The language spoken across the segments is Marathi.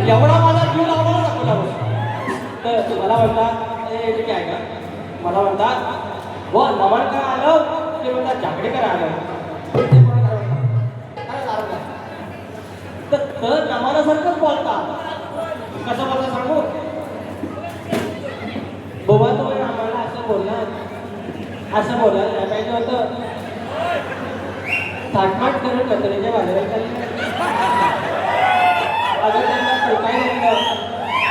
एवढा माझा जीव लावला दाखवला तर मला म्हणतात ए ठीक आहे का मला म्हणतात व नमन काय आलं ते म्हणतात जाकडेकर आलं तर नमानासारखंच बोलतात कसं बोलता सांगू बोबा तुम्ही आम्हाला असं बोलायला पाहिजे होतं थाटमाट करून कचऱ्याच्या बाजारात चालले अगं त्यांना काय घेतलं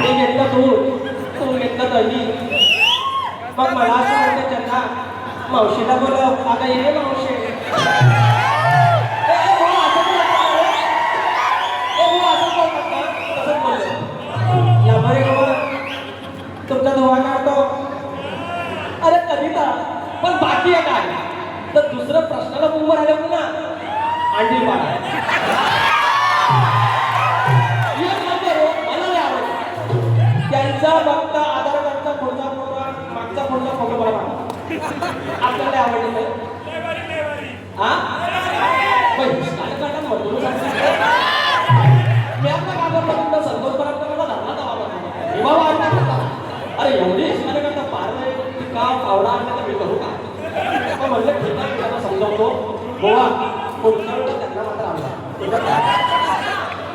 ते घेतलं तू घेतलं दही मग मला असं म्हणते त्यांना मावशीला बोलव आता ये मावशी तुमचा धुवा काढतो अरे कविता पण बाकी आहे काय तर दुसरं प्रश्नाला उभं राहिलं ना अंडी पाडा मला नाही आवडत त्यांचा बघता आधार कार्डचा पुढचा फोटो मागचा पुढचा फोटो मला पाठवा आपल्याला आवडलं हा मी आपला कागद संतोष परंपरा धरला अरे एवढी करता पार का आवडा आणला तर मी करू का म्हणलं ठीक आहे त्यांना समजावतो गोवा पुढच्या वेळेला त्यांना मात्र आवडा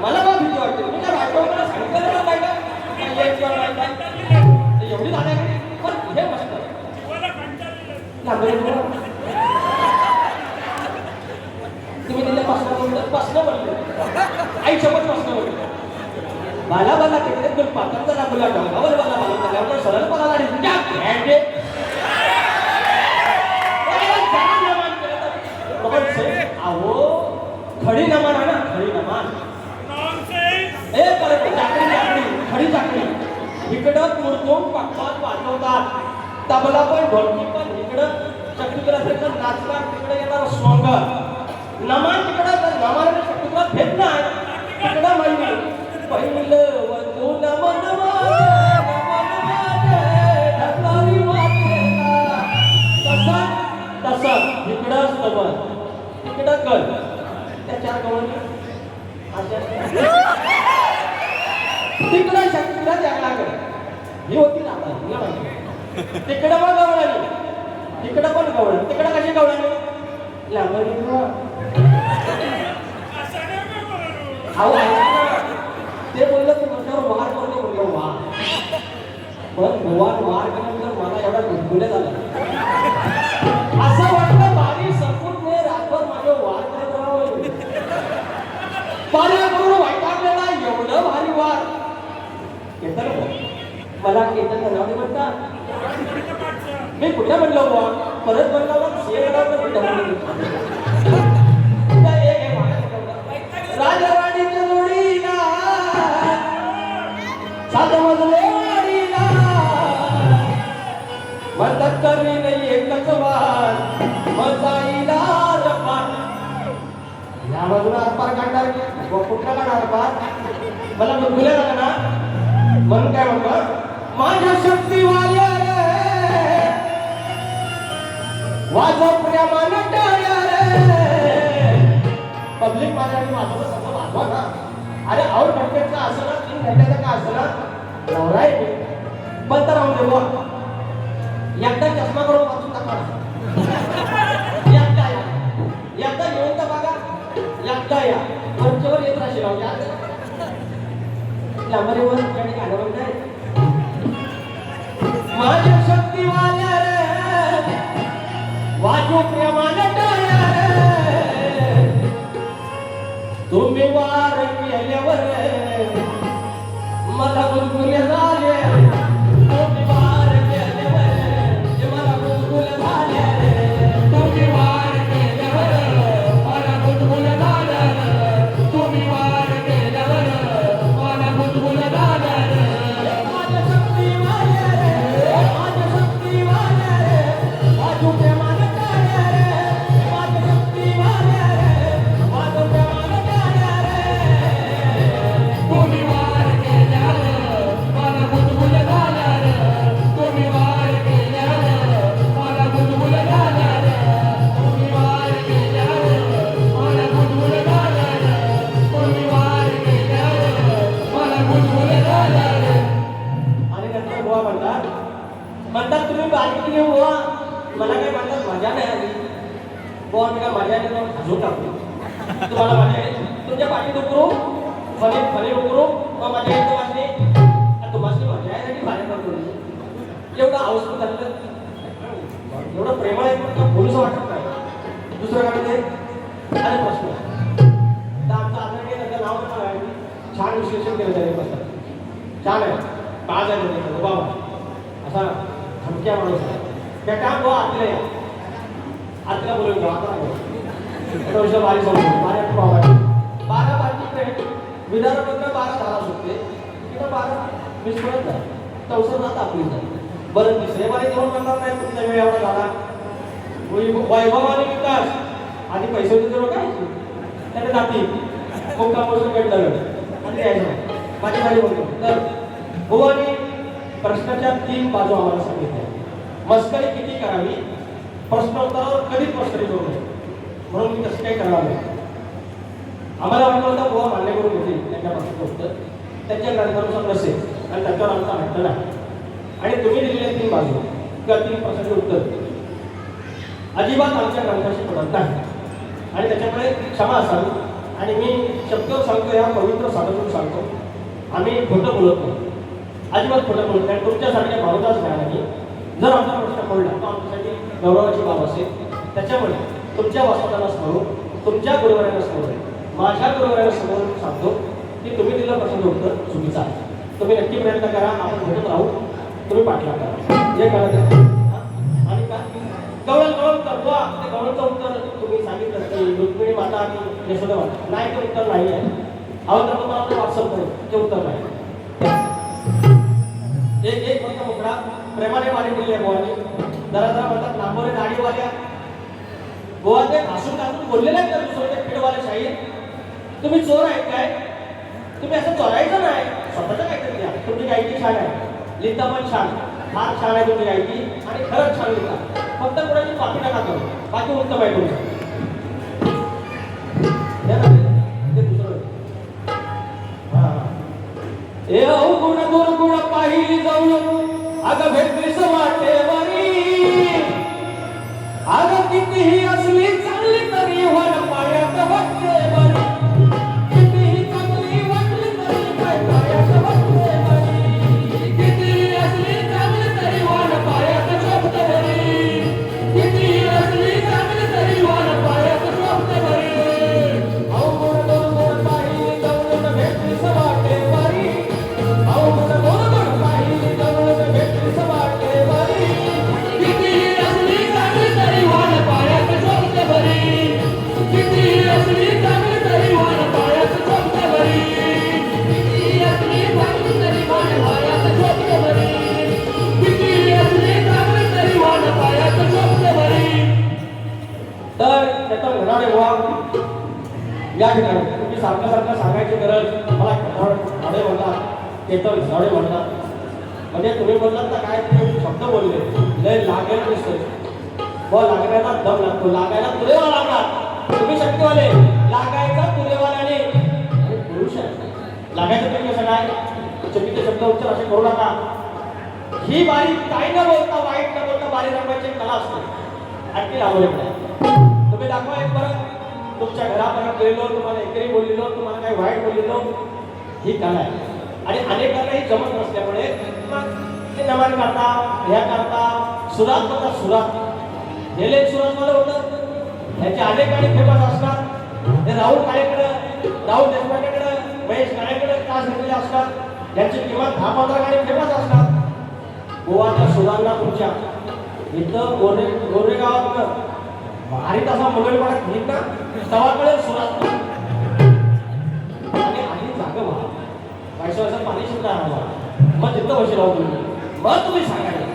मला बघ भीती वाटते मी काय वाटतो मला सांगितलं नाही एवढी झाल्या पण हे मस्त तुम्ही तिला प्रश्न म्हणले आई सोबत प्रश्न म्हणले मला मला तिकडे दोन पात्रांचा लागला डोंगावर मला मला त्यावर सरळ पळाला अहो खडी नमान आहे ना खडी नमान खडी चाकडी इकडं तुरतून पक्कात वाजवतात तबला पण ढोलकी पण इकडं चक्रीकरासारखं नाचतात तिकडे येणार सोंग नमान तिकडं तर नमान चक्रीकरा भेट नाही तिकडं माहिती पहिलं वधू नमन तसं इकडं स्तवन तिकडं कल त्याच्या गवळ तिकडं शक्तीला द्यायला ही होती ना तिकडं पण गवळाली तिकडं पण गवळ तिकडं कशी गवळाली ते बोललं की म्हटल्यावर वार करतो बोललो वा पण वार केल्यानंतर मला एवढा गुदगुल्या झाला असं वाटलं बारी संपूर्ण रातभर माझे वार करत राहावं पाण्या करून वैतागलेला एवढं भारी वार केतन मला केतन नाव म्हणतात मी कुठे म्हणलो बा परत म्हणला राजवाडीच्या जोडीला सात मजले वाडीला म्हणतात कमी नाही एकच वार मजाईला रपाट या बाजूला आरपार काढणार कुठला काढणार आरपार मला गुदगुल्या झाला ना म्हणून काय म्हणतो माझ्या शक्तीवाल्या रे वाजव प्रेमानं टाळ्या रे पब्लिक माझ्याकडे वाजवलं सगळं वाजवा ना अरे आउट कंटेंटचा असं ना 3 घंट्याचा का असं ना नवरा आहे पण तर राहून देऊ एकदा चष्मा करून वाचून टाका एकदा येऊन तर बघा एकदा या वरच्यावर येत राहशील लांबरीवर ठिकाणी काढवून नाही माझ्या शक्तीवाल्या रे वाजू प्रेमानं टाळ्या रे तुम्ही वार केल्यावर मला गुलगुले झाले तुम्ही वार केल्यावर मला गुलगुले झाले तुम्ही वार केल्यावर मला गुलगुले झाले तुम्ही वार केल्यावर मला गुलगुले झाले माझ्या शक्तीवाल्या रे माझ्या शक्तीवाल्या रे वाजू प्रेमानं टाळ्या रे माझ्या शक्तीवाल्या रे वाजू प्रेमानं टाळ्या रे तुम्ही वार केल्यावर मला बारीक घेऊ बुवा. मला काय म्हणतात मजा नाही आली बुवा. मी काय मजा आली तर हसून टाकू. तुम्हाला मजा येईल तुमच्या पाठीत उकरू फले फले उकरू मग मजा येईल तुम्हाला. तुम्हाला मजा आहे आणि बाहेर करतो एवढं अवस्था झालं. एवढं प्रेमळ आहे पण बोलूच वाटत नाही. दुसरं काय ते अरे प्रश्न तर आमचं आदरणीय त्याचं नाव पण आहे. छान विश्लेषण केलं त्याने बसतात छान आहे. का झालं बाबा असा धमक्या माणूस आहे. त्या काय बुवा आतल्या या आतल्या बोलून जाऊ आता नाही बारी समजून बारा बारची विधानमधनं 12 धारा सुटते किंवा 12 मिसळत जात चौसर जात आपली जात. बरं तिसरे बारी घेऊन म्हणणार नाही तुमचा वेळ एवढा झाला. वैभव आणि विकास आधी पैसे होते काय त्याने जाती खूप कामोसून भेटलं आणि यायचं माझी बोलतो. तर हो आणि प्रश्नाच्या 3 बाजू आम्हाला सांगितल्या. मस्करी किती करावी प्रश्नोत्तरावर कधीच मस्करी करू नये म्हणून मी तसं काही करावं नाही. आम्हाला वाटलं होतं बुवा मान्य करून घेतील त्यांच्या प्रश्नोत्तर त्यांच्या ग्रंथानुसार नसेल आणि त्याच्यावर आमचा हट्ट नाही. आणि तुम्ही दिलेल्या 3 बाजू किंवा 3 प्रश्नाचे उत्तर अजिबात आमच्या ग्रंथाशी पडत नाही आणि त्याच्यामुळे क्षमा असावी. आणि मी शब्द सांगतो या पवित्र साधून सांगतो आम्ही खोटं बोलत नाही. अजिबात खोटं बोलत नाही. तुमच्यासारख्या भावताच नाही. जर आमचा प्रश्न पडला तर आमच्यासाठी गौरवाची बाब असेल. त्याच्यामुळे तुमच्या वाचताना समोर तुमच्या गुरुवाऱ्यांना समोर माझ्या गुरुवाऱ्यांना समोर सांगतो की तुम्ही दिलं प्रश्न उत्तर चुकीचं आहे. तुम्ही नक्की प्रयत्न करा. आपण भेटत राहू. तुम्ही पाठलाग करा हे कळत. आणि का गवळ उत्तर बुवा ते गवळचं उत्तर तुम्ही सांगितलं की रुक्मिणी माता आणि यशोदा माता नाही ते उत्तर नाही आहे. हवं तर तुम्हाला ते व्हॉट्सअप करेल ते उत्तर नाही. एक फक्त मुकडा प्रेमाने मारी दिली आहे बुवानी. जरा म्हणतात लांबोरे दाढीवाल्या बुवा ते हसून हसून बोललेले आहेत का दुसरे खेळवाले शाहीर तुम्ही चोर आहेत काय. तुम्ही असं चोरायचं नाही. स्वतःचं काहीतरी द्या. तुमची गायकी छान आहे. लिहिता पण छान फार छान आहे तुमची गायकी आणि खरंच छान लिहिता. फक्त कोणाची पापी नका करू. बाकी उत्तम आहे तुमचं. ते दुसरं ए गुण दुर्गुण पाहिली जाऊन अगं भेटलीस वाटेवारी. अगं कितीही असली चांगली तरी वन पायात वाटेवारी. कितीही चांगली वाटली तरी काय पायात वाटेवारी. कितीही असली चांगली तरी वन पायात वाटेवारी. कितीही असली चांगली तरी वन पायात वाटेवारी. अवघड दुर्गुण पाहिली जाऊन भेटलीस वाटेवारी. अवघड दुर्गुण पाहिली जाऊन भेटलीस वाटेवारी. कितीही असली चांगली तरी वन पायात वाटेवारी. कितीही असली चांगली तरी वन पायात वाटेवारी. कितीही असली चांगली तरी वन पायात वाटेवारी. कितीही असली चांगली तरी वन पायात वाटेवारी. तर त्याचा घराडे व्हा या ठिकाणी तुम्ही सारखं सारखं सांगायची गरज मला झाडे म्हणतात केतन झाडे म्हणतात. म्हणजे तुम्ही बोललात ना काय तुम्ही शब्द बोलले लय लागेल दिसतं व लागण्याला दम लागतो. लागायला तुरेवा लागणार. तुम्ही शक्तीवाले लागायचा तुरेवाल्याने पुरुष आहे. लागायचं तुम्ही कसं काय चुकीचे शब्द उच्चार असे करू नका. ही बारी काही न बोलता वाईट न बोलता बारी रंगायची कला असते. आणखी लावले तुम्ही दाखवा एक परत तुमच्या घरापर्यंत गेलेलो तुम्हाला एकही बोललेलो तुम्हाला काही वाईट बोललेलो ही कला आहे. आणि अनेकांनाही जमत नसल्यामुळे ते नमन करता ह्या करता सुरात होता. सुरात गेले सुरात मला होतं ह्याचे अनेक आणि फेमस असतात. हे राहुल काळेकडं राहुल देशपांडेकडं महेश काळेकडं तास घेतलेले असतात. यांची किंमत 10-15 गाणी फेमस असतात. गोवाच्या सुरांना तुमच्या इथं गोरेगावात भारी तसा मंगळवाडा घेत ना तवाकडे सुरात आणि आधी जागा व्हा पैशाचं पाणी सुद्धा आम्हाला मग तिथं पैसे लावून तुम्ही मग तुम्ही सांगायला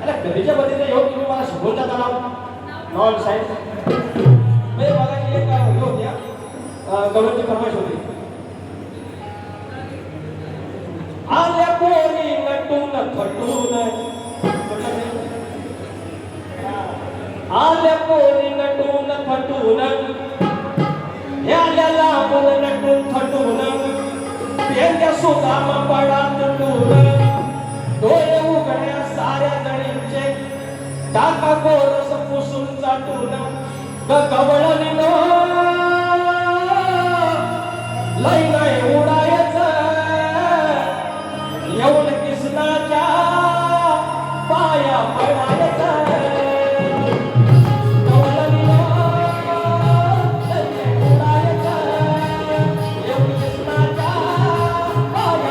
अरे कधीच्या पद्धतीने येऊन तुम्ही मला शिकवता तलाव नॉन सायन्स म्हणजे बघायची एक हे होत्या गवळची फरमाईश होती. आल्या पोरी नटून फटून आल्या पोरी नटून फटून हे आल्या लांबून नटून फटून त्यांच्या सुदाम पडा तुटून डोळे उघड्या साऱ्या जणींचे गोरस पुसून चाटून गवळणी लय नाही उडायचं येऊन कृष्णाच्या पाया पडायचं गवळणी लय नाही उडायचं येऊन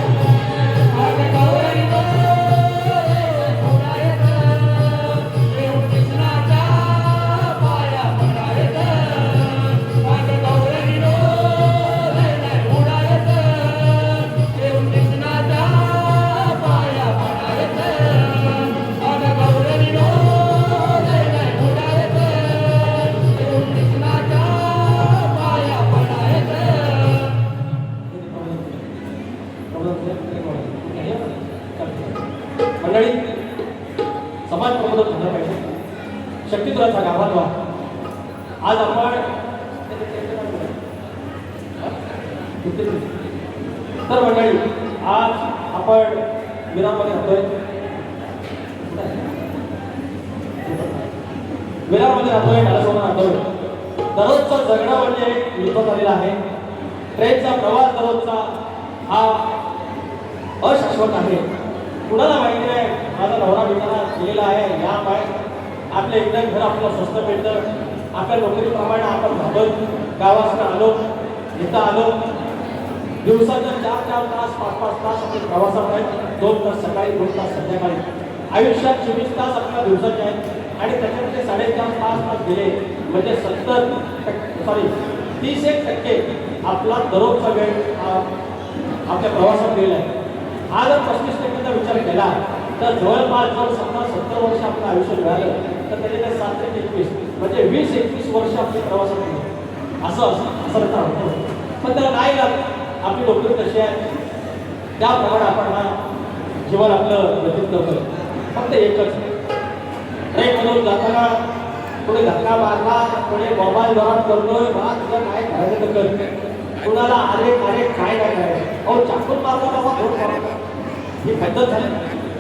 कृष्णाच्या पाया पडायचं गवळणी मंडळी समाज प्रबोधक झालं पाहिजे शक्तिद्राचा गाभातवा आज आपण तर मंडळी आज आपण विरामध्ये राहतोय डालासोबत राहतोय दररोजचं जगणं म्हणजे युद्ध झालेलं आहे ट्रेनचा प्रवास दररोजचा हा अशाश्वत आहे कुणाला माहिती आहे माझा नवरा बिचारा गेलेला आहे या पाय आपलं एकदम घर आपलं स्वस्त मिळतं आपल्या नोकरीप्रमाणे आपण घाबरत गावाकडे आलो इथं आलो दिवसाच्या 4-4 तास 5-5 तास आपले प्रवासात आहेत 2 तास सकाळी 2 तास संध्याकाळी आयुष्यात 24 तास आपल्या दिवसाचे आहेत आणि त्याच्यामध्ये 4.5-5 तास गेले म्हणजे 30% आपला दररोजचा वेळ आपल्या प्रवासात गेला आहे हा जर 35%चा विचार केला तर जवळपास जर 70 वर्ष आपलं आयुष्य मिळालं तर त्याच्याकडे 7 ते 21 म्हणजे 20-21 वर्ष आपल्या प्रवासात गेले असं होतं पण त्याला नाही लागत आपली नोकरी कशी आहे त्याप्रमाणे आपण हा जीवन आपलं व्यतीत करतो फक्त एकच ट्रेनमधून जाताना कोणी धक्का मारला कोणी मोबाईल दरात करतोय बा तुझं काय करायचं तर कर कुणाला अरे काय करायचं अहो चाकून मारला बाबा थोडं मारला ही पद्धत झाली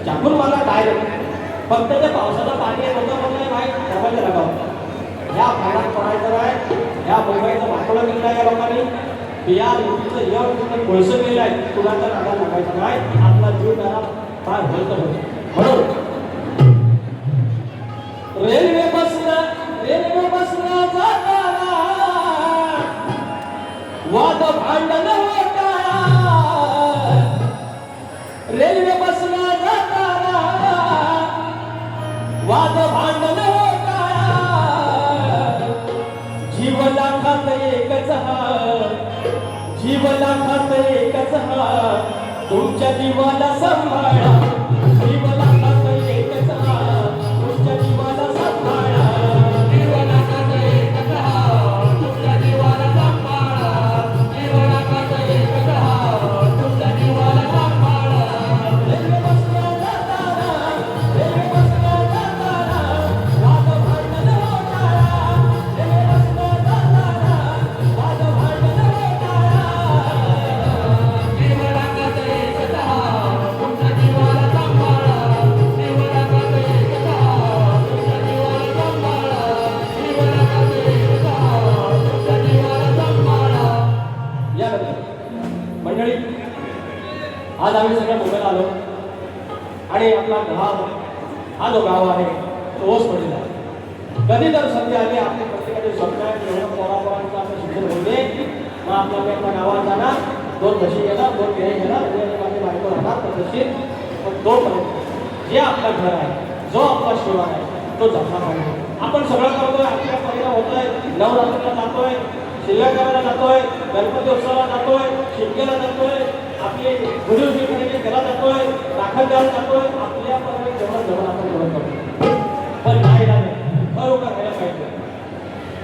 चाकून मारला डायरेक्ट फक्त ते पावसाचं पाणी येत होतं म्हणजे भाई दरवाजा लगाव या पाण्यात पडायचं नाही या मुंबईचं वाटोळं केलं आहे या लोकांनी बिहार युपीचं यश कोळसं केलं आहे कुणाचा नादा लागायचा नाही आपला जीव त्याला फार होतं म्हणून रेल्वे बसला जाताना वाद भांडण होता रेल्वे बसला जाताना वाद भांडण होता जीव लाखात एकच तुमच्या जीवाला सांभाळा जीव लाखात एकच तुमच्या जीवाला सांभाळा जीव लाखात एकच तुमच्या जीवाला सांभाळा जीव लाखात एकच तुमच्या जीवाला सांभाळा रेल्वे बसला जाताना वाद भांडण होता रेल्वे बसला जाताना वाद भांडण होता जीव लाखात एकच तुमच्या जीवाला सांभाळा जीव लाखात एकच तुमच्या जीवाला सांभाळा जीव लाखात एकच तुमच्या जीवाला सांभाळा या मंडळी आज आम्ही सगळ्या मुंबईला आलो आणि आपला गाव हा जो गाव आहे तो ओस पडलेला आहे कधी जर संधी आली आपली प्रत्येकाचे स्वप्न आहे एवढं पोरापोरांचं असं शिक्षण होऊ दे मग आपल्या गावात जाणार 2 म्हशी घेणार 2 केळी घेणार माझी बायको राहणार पद्धतशीर पण तोपर्यंत जे आपलं घर आहे जो आपला शिवार आहे तो जपला पाहिजे आपण सगळं करतोय आपल्या परिणाम होतोय नवरात्रीला जातोय शिल्लकाला जातोय गणपती उत्सवाला जातोय शिमग्याला जातोय आपली गुरुजीकडे त्याला जातोय दाखल द्यायला जातोय आपल्या पर्यंत जेवण जेवण आपण जेवण करतो पण नाही खरोखर राहायला पाहिजे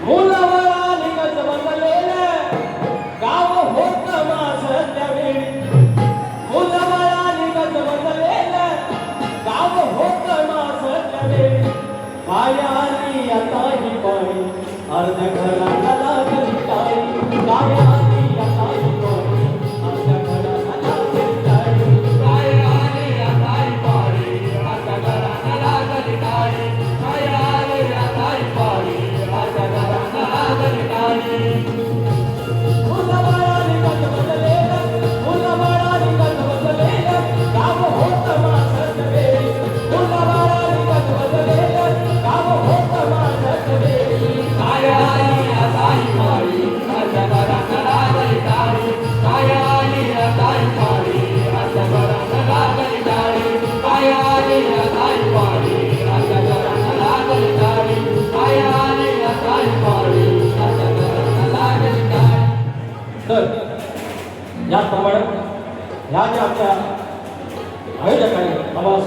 मुलाला निघत बसलेलं गाव होत माझं त्यावेळी मुलाला निघत बसलेलं गाव होत माझं त्यावेळी पायाली आता ही पाणी अर्ध्या घराला लागली टाळी पायाली आता ही पाणी अर्ध्या घराला लागली टाळी पायाली आता ही पाणी अर्ध्या घराला लागली टाळी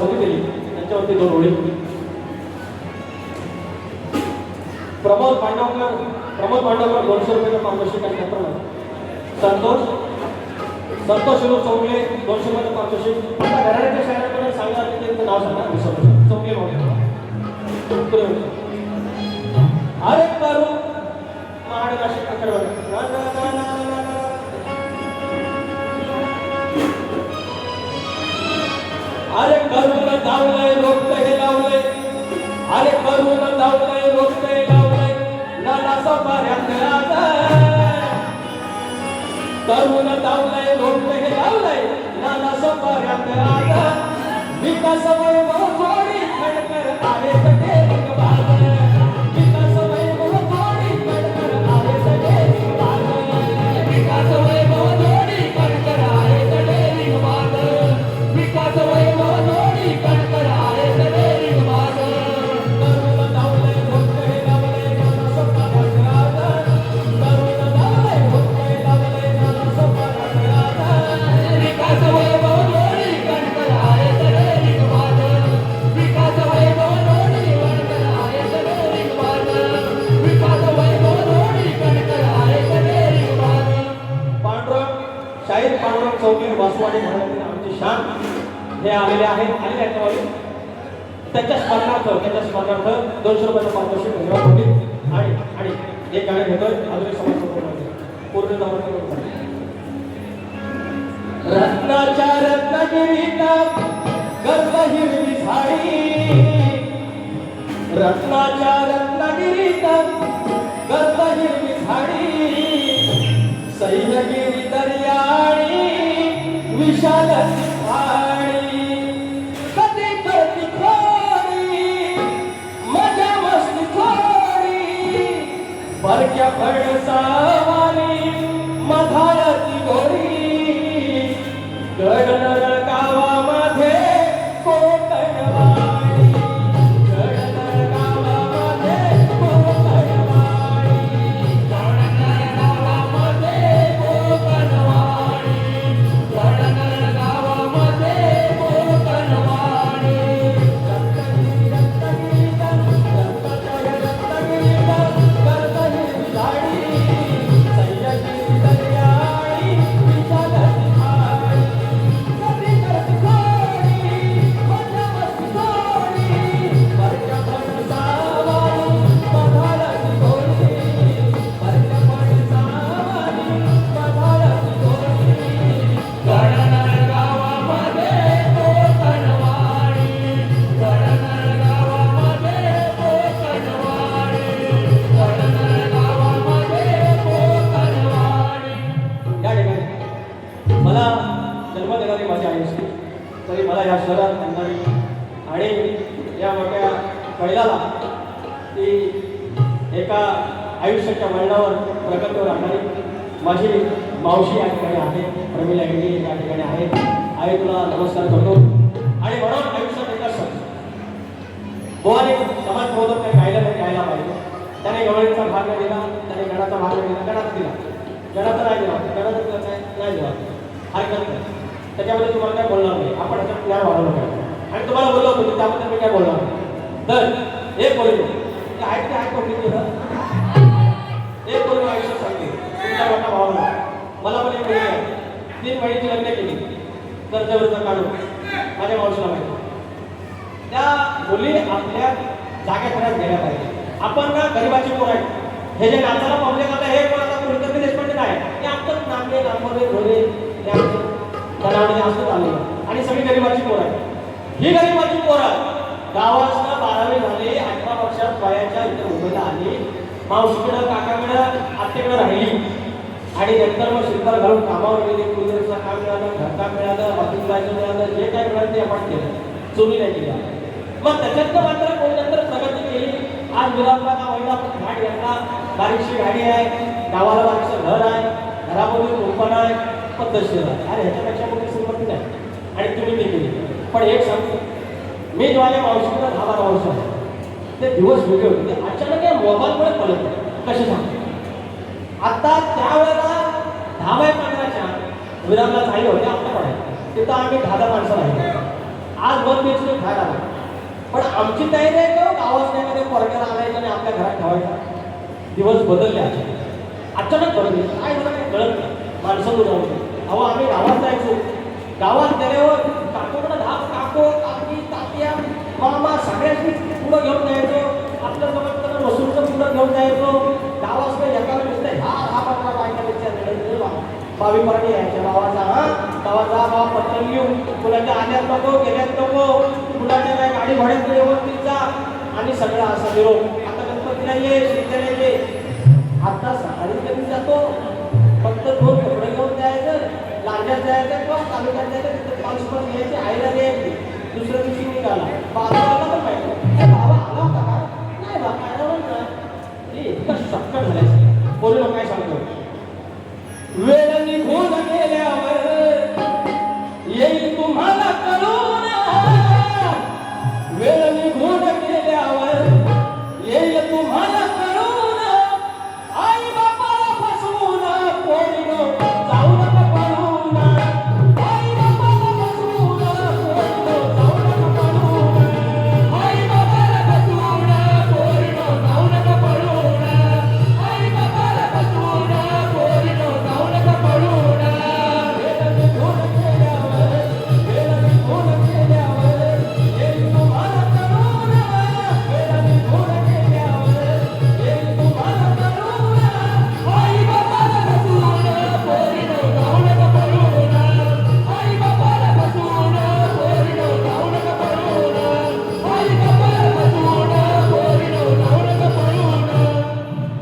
सरी दिली त्यांच्यावरती 2 ओळी. प्रमोद पांडवकर 200 रुपये पारितोषिक आणि त्याप्रमाणे संतोष शिरूर चौगले 200 रुपये पारितोषिक. आता घराण्याच्या शाळेकडून सांगा त्यांचं नाव सांगा. चौगले म्हणून अरे करू माड नाशिक अरे करून धावलंय रोखत हे लावलंय. अरे करून धावलंय रोखत हे लावलंय. नाना सफाऱ्यात करून धावलंय रोखत हे लावलंय. नाना सफाऱ्यात विकास वैभव थोडी खडकर आहे सगळे रिंगबाज. विकास वैभव थोडी खडकर आहे सगळे रिंगबाज. विकास वैभव थोडी खडकर आहे सगळे रिंगबाज. विकास वैभव थोडी खडकर आहे सगळे रिंगबाज. करून धावलंय रोखत हे लावलंय. नाना सफाऱ्यात करून धावलंय रोखत हे लावलंय. नाना सफाऱ्यात विकास वैभव थोडी खडकर आहे सगळे रिंगबाज. विकास वैभव थोडी खडकर आहे सगळे रिंगबाज. विकास वैभव थोडी खडकर आहे सगळे रिंगबाज. पांडुरंग शाहीर पांडुरंग चौकी वासवाडी महाराज आमची शान हे आलेले आहेत आणि त्यांच्या स्मरणार्थ 200 रुपयाचं पारितोषिक धन्यवाद होती. आणि एक गाणं घेतोय अजून समाज पूर्ण रत्नाच्या रत्नागिरीत गर्द हिरवी झाडी. रत्नाच्या रत्नागिरीत गर्द हिरवी झाडी. सह्यागिरी दर्याळी विशाल झाडी. कधी करती खोडी मजा मस्ती थोडी. परक्या फणसावाली मधाळती गोरी. गडनर गावामध्ये कोकणवाडी. गडनर गावामध्ये कोकणवाडी. गडनर गावामध्ये कोकणवाडी. गडनर गावामध्ये कोकणवाडी. रत्नागिरी झाडी. सह्यागिरी दर्याळी विशाल झाडी. कधी करती खोडी मजा मस्ती थोडी. परक्या फणसावाली मधाळती गोरी. परक्या फणसावाली मधाळती गोरी. गडनर गावामध्ये कोकणवाडी. गडनर गावामध्ये कोकणवाडी. गडनर गावामध्ये कोकणवाडी. या ठिकाणी मला जन्म देणारी माझी आई असते तरी मला या शहरात आणणारी आणि या मोठ्या कैलाला ती एका आयुष्याच्या वळणावर प्रगतीवर आणणारी माझी मावशी या ठिकाणी आहे. प्रमिला हेगडे या ठिकाणी आहे. आई तुला नमस्कार करतो. आणि म्हणून आयुष्यात एका बोवाने समाज प्रबोधक काही गायला नाही गायला पाहिजे. त्याने गवळीचा भाग नाही दिला. त्याने गणाचा भाग नाही दिला. गणात दिला. गणाचा नाही दिला. गणाचा दिला नाही दिला. हरकत नाही. त्याच्यामध्ये तुम्हाला काय बोलणार नाही. आपण त्याच्यात ज्ञान वाढवलं पाहिजे. आणि तुम्हाला बोललो होतो की त्याबद्दल मी काय बोलणार नाही. तर एक बोलतो आहे ते आहे कोणी तुझं एक बोलून आयुष्यात सांगते. तुमच्या मोठा भावाला मला पण एक मुलगी आहे. 3 महिन्याची लग्न केली तर जबरदस्त काढून माझ्या मावशीला माहिती. त्या मुली आपल्या जाग्या खऱ्यात गेल्या पाहिजे. आपण ना गरिबाची पोर आहे. हे जे नाचाला पावले आता हे कोण आता वृत्तपत्र देशपांडे नाही. हे आमचं नामे नांबोरे घोरे हे आमचं जनावरे असं चाललेलं आणि सगळी गरिबाची पोर आहे. ही गरिबाची पोरं गावातनं 12वी झाली. 18 वर्षात वयाच्या इथं मुंबईला आली. मावशीकडं काकाकडं आत्तेकडं राहिली आणि नंतर मग शिल्पर घालून कामावर गेली. कुलरचं काम मिळालं, घरकाम मिळालं, ऑफिस जायचं मिळालं. जे काय मिळालं ते आपण केलं. चोरी नाही केली. मग त्याच्यातनं मात्र कोणी नंतर प्रगती केली. आज गुलाबला का वैला घाट घेतला. बारीकशी गाडी आहे. गावाला बारीकचं घर आहे. घरामध्ये कुंपण आहे. पद्धतशीर आहे. अरे ह्याच्यापेक्षा मोठी संपत्ती नाही. आणि तुम्ही ते केली. पण एक सांगतो मी ज्वाल्या मावशीला 10-12 वर्ष आहे. ते दिवस वेगळे होते. अचानक या मोबाईलमुळे पडत कसे सांगतो. आता त्यावेळेला 10-15च्या विरामला चालले होते आपल्या पडायला. तिथं आम्ही 10 माणसं राहिलो. आज बंद बेचून खायला आला. पण आमची तयारी आहे का गावात नाही मध्ये पोरग्याला आणायचं आणि आपल्या घरात ठेवायचा. दिवस बदलले अचानक बदलले. काय झालं काय कळत नाही. माणसं बुजावली. अहो आम्ही गावात जायचो. गावात गेल्यावर काकोकडे काको काकी तात्या मामा सगळ्यांनी पुढं घेऊन जायचो. आपल्या जवळ वसूलचं पुढं घेऊन जायचो. गावात एकाला नुसतं हा पत्रा बायका बावी पाणी यायच्या गावाचा गावाचा गाव पत्र लिहून मुलाच्या आल्यात नको गेल्यात नको मुलाच्या काय गाडी भाड्यात व्यवस्थित जा आणि सगळा असा निरोप. आता गणपतीला ये श्रीच्याला ये. आता सकाळी कधी जातो फक्त 2 कपडे घेऊन जायचं. लांज्यात जायचं किंवा तालुक्यात जायचं तिथे 5 रुपये घ्यायचे आईला द्यायची. दुसऱ्या दिवशी निघाला बाजाराला पण पाहिजे बाबा आला होता का नाही बा काय ना इतकं शक्कट झालं. बोलू काय सांगतो. वेळ निघून गेल्यावर येईल तुम्हाला कळून. वेळ निघून गेल्यावर येईल तुम्हाला कळून. आई बापाला फसवून पोरीनो जाऊ नका पळून. आई बापाला फसवून पोरीनो जाऊ नका पळून. आई बापाला फसवून पोरीनो जाऊ नका पळून. आई बापाला फसवून पोरीनो जाऊ नका पळून. वेळ निघून गेल्यावर येईल तुम्हाला कळून. वेळ निघून गेल्यावर येईल तुम्हाला कळून. आई बापाला फसवून पोरीनो जाऊ नका पळून. आई बापाला फसवून पोरीनो जाऊ नका पळून. आई बापाला फसवून पोरीनो जाऊ नका पळून.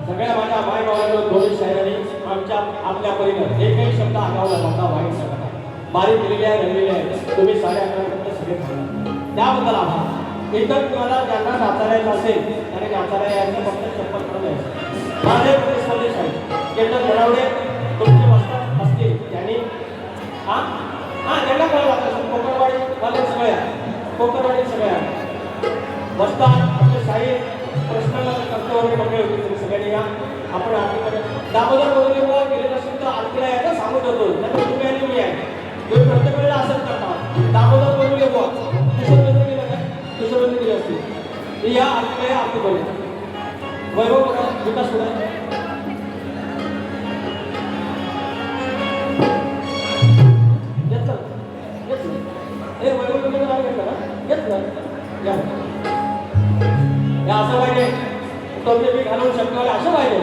सगळ्या माझ्या माय बाबांनो दोन्ही शायरांनी आमच्या आपल्या परीनं एकही शब्द आगावला नव्हता. वाईट सांगता बारीक केलेल्या रंगलेल्या आहेत. तुम्ही 11:30 सगळे खाणार त्याबद्दल आभार. इतर तुम्हाला ज्यांना नाचायला येत असेल त्याने नाचायला यायचं फक्त चप्पल करून यायचं. माझे संदेश आहे केंद्र घडवडे तुमचे वस्तात असतील त्यांनी त्यांना कळलं असेल. कोकणवाडी वाले सगळ्या कोकणवाडी सगळ्या वस्तात आपले साहेब प्रश्न करतो वगैरे मंडळी होती. तुम्ही सगळ्यांनी या आपण आरतीकडे दामोदर वगैरे बुवा गेले नसेल तर आरतीला यायचं सांगू देतो. नाही तुम्ही आणि मी आहे तुम्ही प्रत्येक वेळेला असंच करता. दामोदर वगैरे बुवा कुशलबंद केलं काय कुशलबंद केली असते या आरतीला आरती करू. वैभव बघा विकास कुठे घेतलं हे वैभव वगैरे नाही घेतलं ना घेतलं या असं पाहिजे. टोपी बी घालून शकतो असं पाहिजे.